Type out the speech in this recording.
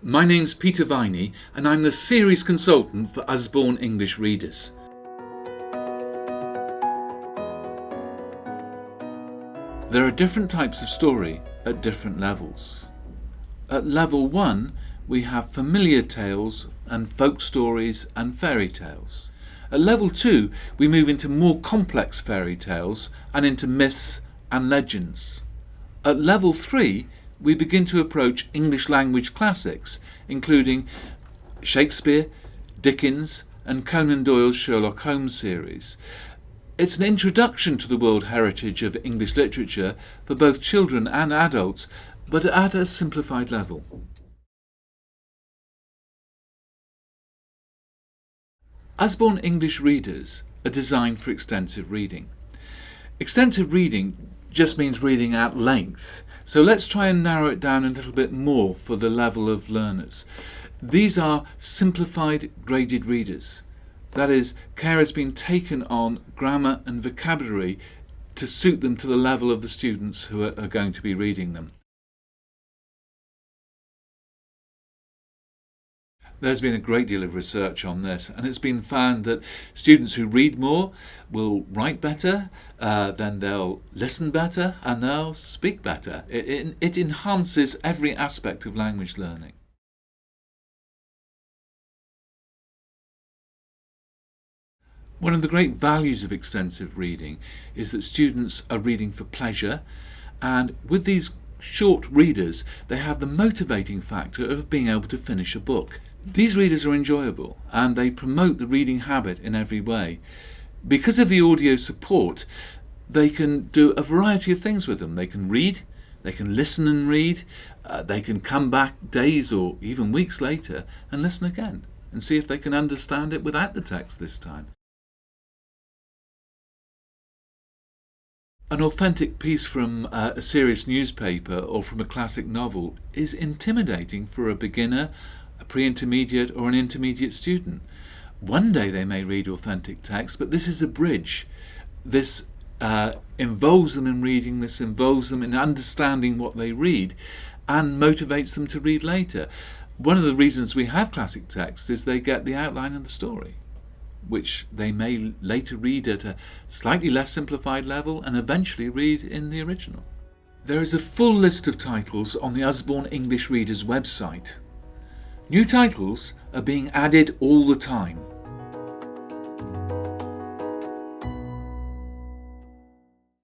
My name's Peter Viney and I'm the series consultant for Usborne English Readers. There are different types of story at different levels. At level 1, we have familiar tales and folk stories and fairy tales. At level 2, we move into more complex fairy tales and into myths and legends. At level 3, we begin to approach English language classics, including Shakespeare, Dickens, and Conan Doyle's Sherlock Holmes series. It's an introduction to the world heritage of English literature for both children and adults, but at a simplified level. Usborne English Readers are designed for extensive reading. Extensive reading just means reading at length, so let's try and narrow it down a little bit more for the level of learners. These are simplified graded readers. That is, care has been taken on grammar and vocabulary to suit them to the level of the students who are going to be reading them. There's been a great deal of research on this, and it's been found that students who read more will write better, then they'll listen better, and they'll speak better. It enhances every aspect of language learning. One of the great values of extensive reading is that students are reading for pleasure, and with these short readers, they have the motivating factor of being able to finish a book. These readers are enjoyable and they promote the reading habit in every way. Because of the audio support, they can do a variety of things with them. They can read, they can listen and read, they can come back days or even weeks later and listen again and see if they can understand it without the text this time. An authentic piece from a serious newspaper or from a classic novel is intimidating for a beginner, a pre-intermediate or an intermediate student. One day they may read authentic text, but this is a bridge. This involves them in reading, this involves them in understanding what they read and motivates them to read later. One of the reasons we have classic texts is they get the outline of the story, which they may later read at a slightly less simplified level and eventually read in the original. There is a full list of titles on the Usborne English Readers website. New titles are being added all the time.